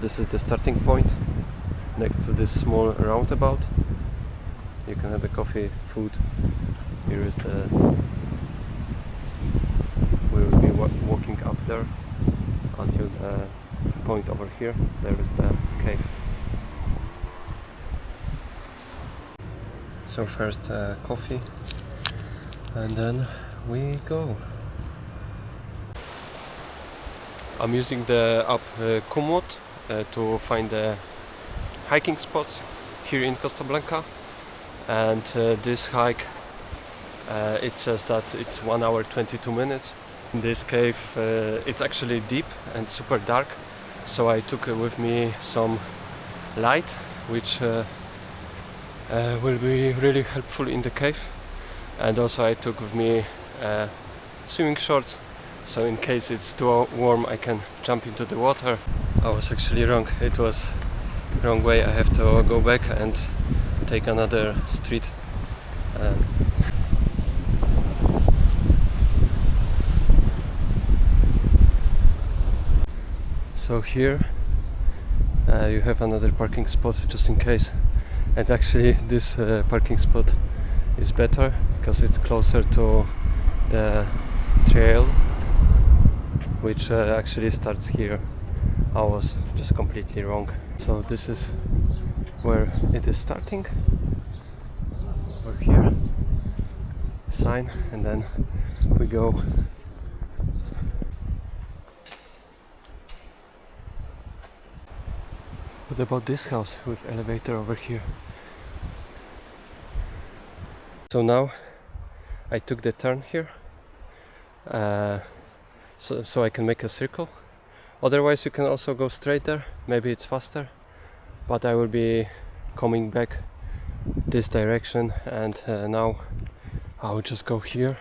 this is the starting point next to this small roundabout. You can have a coffee, food. Here is the... we will be walking up there until the point over here. There is the cave. So first coffee, and then we go. I'm using the app Komoot to find the hiking spots here in Costa Blanca, and this hike it says that it's 1 hour 22 minutes. In this cave it's actually deep and super dark, so I took with me some light which will be really helpful in the cave, and also I took with me swimming shorts, so in case it's too warm I can jump into the water. I was actually wrong, it was wrong way. I have to go back and take another street. So here you have another parking spot just in case, and actually this parking spot is better because it's closer to the trail, which actually starts here. I was just completely wrong. So this is where it is starting, over here, sign, and then we go. What about this house with elevator over here? So now I took the turn here, so I can make a circle. Otherwise you can also go straight there, maybe it's faster, but I will be coming back this direction, and now I will just go here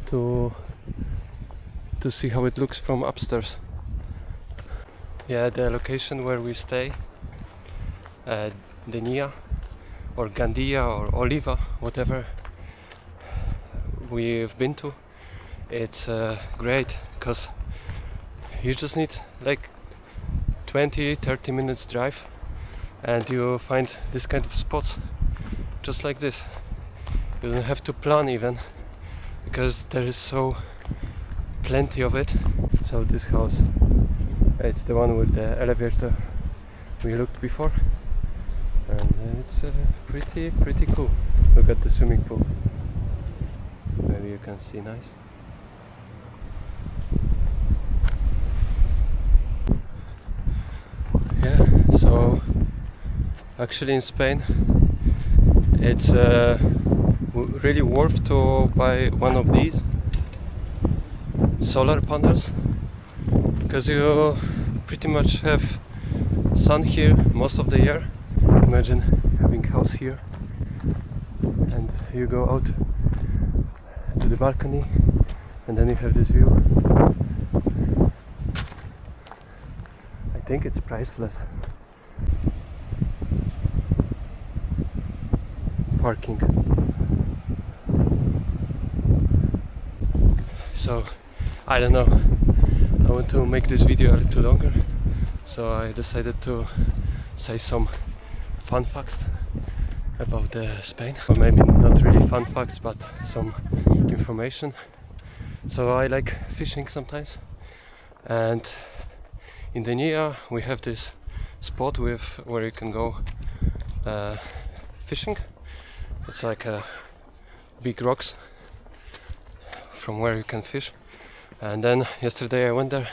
to see how it looks from upstairs. Yeah, the location where we stay, Denia or Gandia or Oliva, whatever we've been to, it's great because you just need like 20-30 minutes drive and you find this kind of spots just like this. You don't have to plan even, because there is so plenty of it. So this house, it's the one with the elevator we looked before, and it's pretty cool. Look at the swimming pool. Maybe you can see nice. Yeah, so actually in Spain it's really worth to buy one of these solar panels, because you pretty much have sun here most of the year. Imagine having a house here and you go out to the balcony and then you have this view. I think it's priceless. Parking. So I don't know, I want to make this video a little longer, so I decided to say some fun facts about Spain, or maybe not really fun facts but some information. So I like fishing sometimes, and in Denia we have this spot where you can go fishing. It's like big rocks from where you can fish. And then yesterday I went there,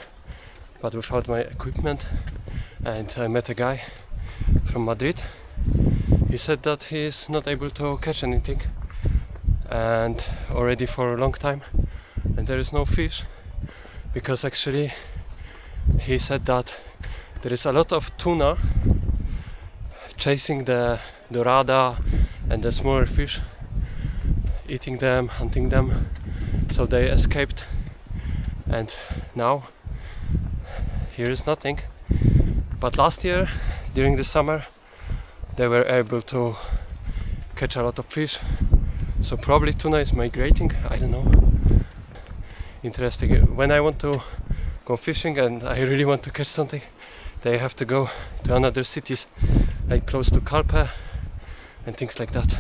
but without my equipment, and I met a guy from Madrid. He said that he is not able to catch anything, and already for a long time, and there is no fish, because actually he said that there is a lot of tuna chasing the dorada and the smaller fish, eating them, hunting them, so they escaped, and now here is nothing. But last year during the summer they were able to catch a lot of fish, so probably tuna is migrating, I don't know. Interesting. When I want to go fishing and I really want to catch something, they have to go to another cities like close to Calpe and things like that,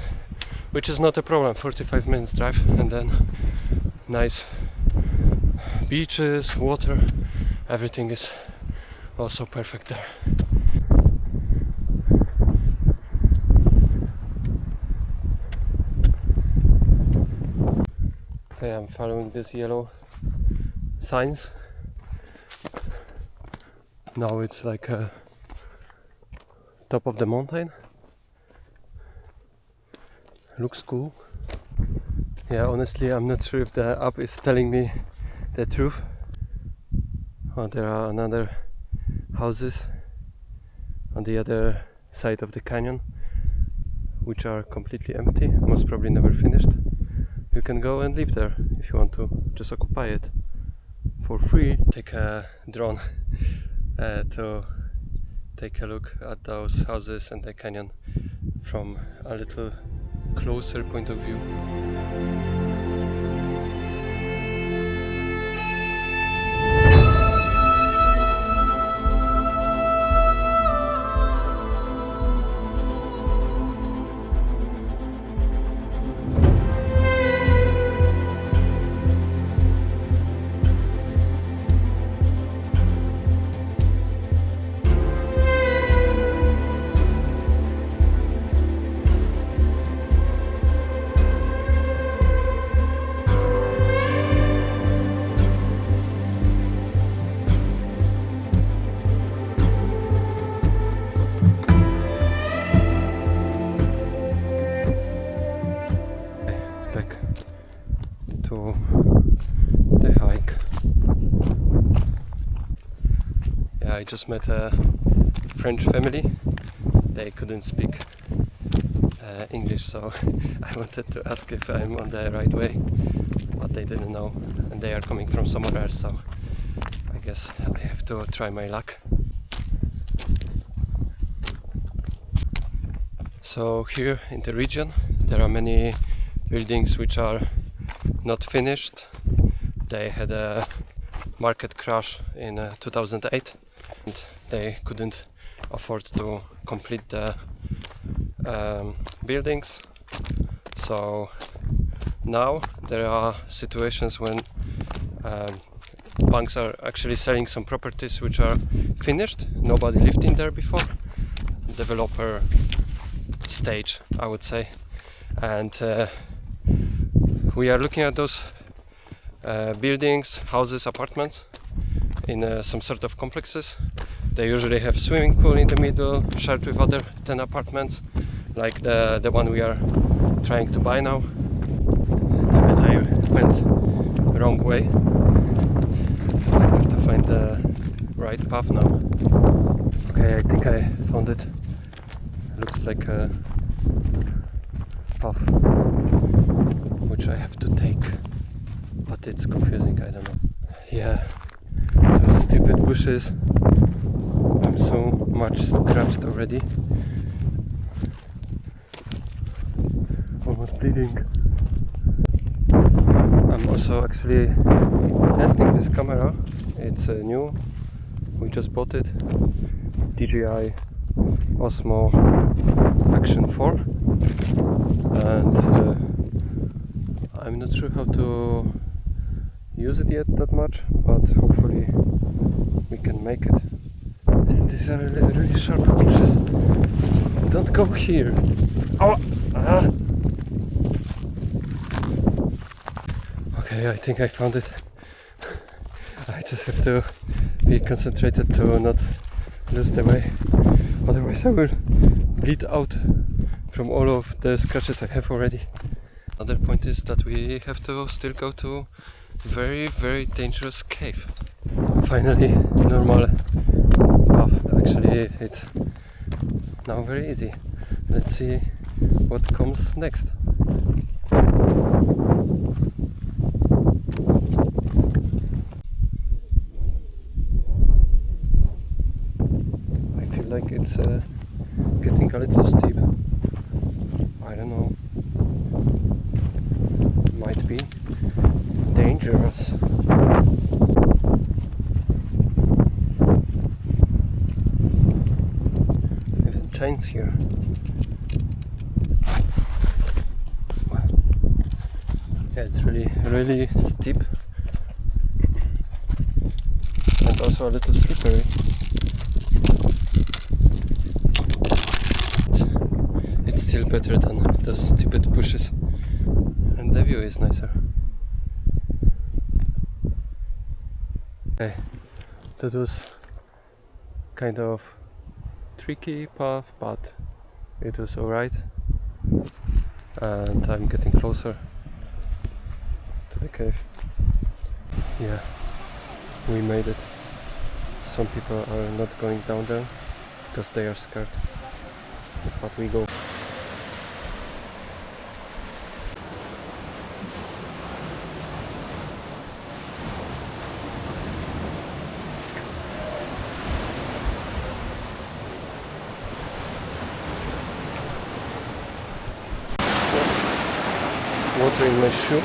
which is not a problem. 45 minutes drive, and then nice beaches, water, everything is also perfect there. Okay, I'm following these yellow signs. Now it's like top of the mountain. Looks cool. Yeah, honestly, I'm not sure if the app is telling me the truth. Oh, there are another houses on the other side of the canyon, which are completely empty, most probably never finished. You can go and live there if you want to, just occupy it for free. Take a drone to take a look at those houses and the canyon from a little closer point of view. To the hike. Yeah, I just met a French family. They couldn't speak English, so I wanted to ask if I'm on the right way, but they didn't know, and they are coming from somewhere else, so I guess I have to try my luck. So here in the region there are many buildings which are not finished. They had a market crash in 2008 and they couldn't afford to complete the buildings. So now there are situations when banks are actually selling some properties which are finished, nobody lived in there before, developer stage, I would say, and we are looking at those buildings, houses, apartments in some sort of complexes. They usually have swimming pool in the middle, shared with other 10 apartments, like the one we are trying to buy now. Damn it, I went wrong way. I have to find the right path now. Okay, I think I found it. Looks like a path which I have to take, but it's confusing, I don't know. Yeah, those stupid bushes. I'm so much scratched already. Almost bleeding. I'm also actually testing this camera. It's new. We just bought it. DJI Osmo Action 4, and I'm not sure how to use it yet that much, but hopefully we can make it. These are really sharp bushes. Don't go here. Oh! Ah. Okay, I think I found it. I just have to be concentrated to not lose the way. Otherwise I will bleed out from all of the scratches I have already. Another point is that we have to still go to very, very dangerous cave. Finally, normal path. Actually, it's now very easy. Let's see what comes next. I feel like it's getting a little steep. I don't know. Might be dangerous. chains here. Yeah, it's really steep and also a little slippery. It's still better than those stupid bushes, and the view is nicer. Okay, that was kind of tricky path, but it was alright, and I'm getting closer to the cave. Yeah, we made it. Some people are not going down there because they are scared, but we go. Water in my shoe.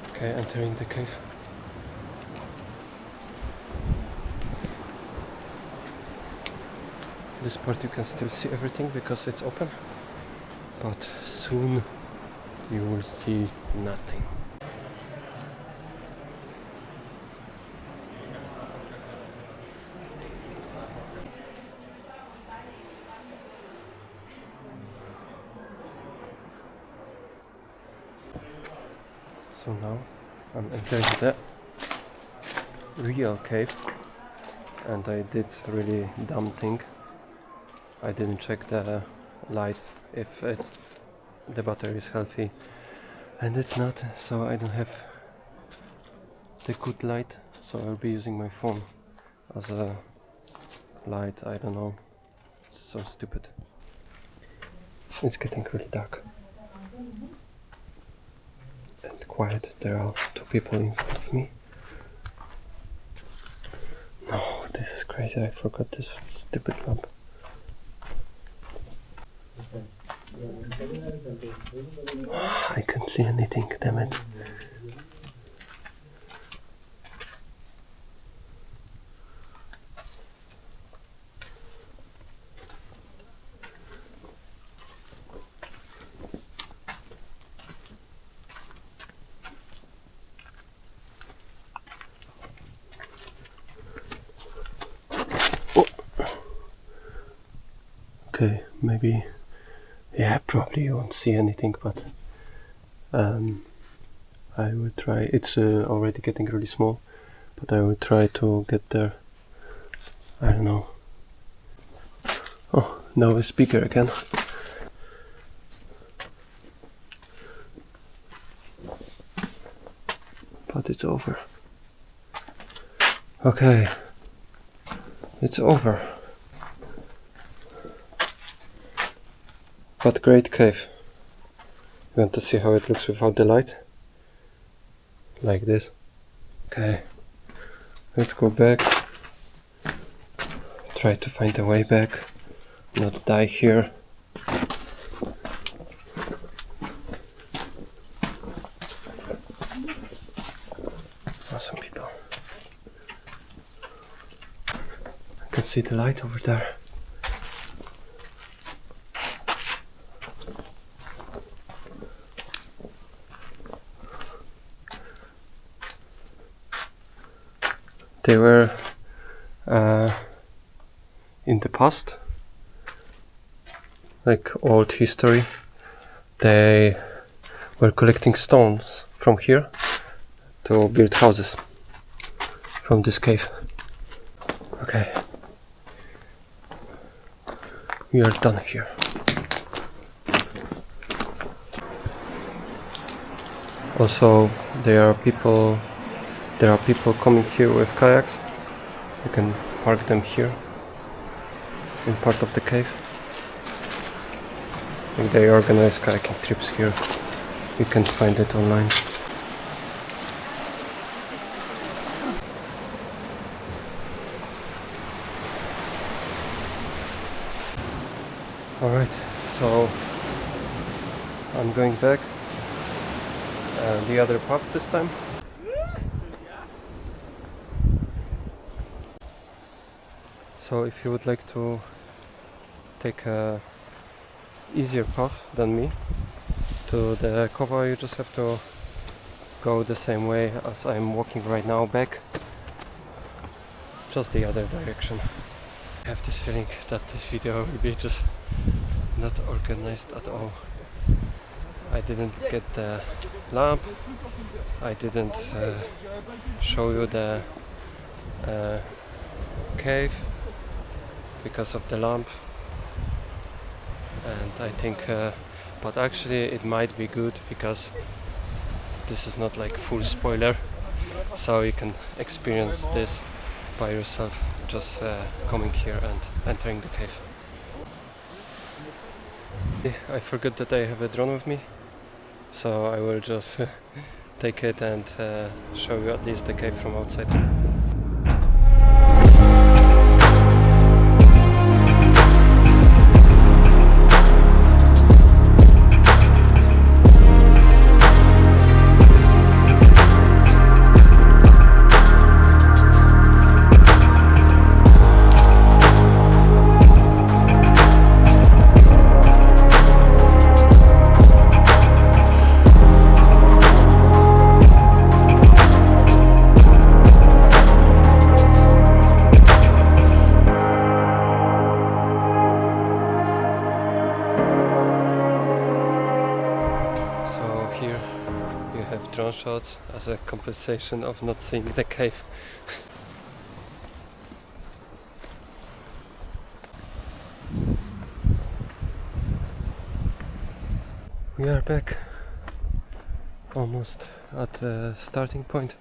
Okay, entering the cave. This part you can still see everything because it's open, but soon you will see nothing. So now I'm entering the real cave, and I did really dumb thing. I didn't check the light if the battery is healthy, and it's not, so I don't have the good light, so I'll be using my phone as a light. I don't know, it's so stupid. It's getting really dark and quiet. There are two people in front of me. No, this is crazy, I forgot this stupid lamp. I can't see anything, damn it. Oh. Okay, maybe. Yeah, probably you won't see anything, but I will try. It's already getting really small, but I will try to get there. I don't know. Oh, now it's bigger again. But it's over. Okay, it's over. But great cave. You want to see how it looks without the light? Like this. Okay, let's go back. Try to find a way back, not die here. Awesome people. I can see the light over there. They were in the past, like old history, they were collecting stones from here to build houses from this cave. Okay, we are done here. Also, there are people coming here with kayaks. You can park them here in part of the cave. I think they organize kayaking trips here. You can find it online. Alright, so I'm going back, the other path this time. So if you would like to take a easier path than me to the Cova, you just have to go the same way as I'm walking right now, back, just the other direction. I have this feeling that this video will be just not organized at all. I didn't get the lamp, I didn't show you the cave because of the lamp, and I think but actually it might be good because this is not like full spoiler, so you can experience this by yourself, just coming here and entering the cave. I forgot that I have a drone with me, so I will just take it and show you at least the cave from outside. Drone shots as a compensation of not seeing the cave. We are back almost at the starting point.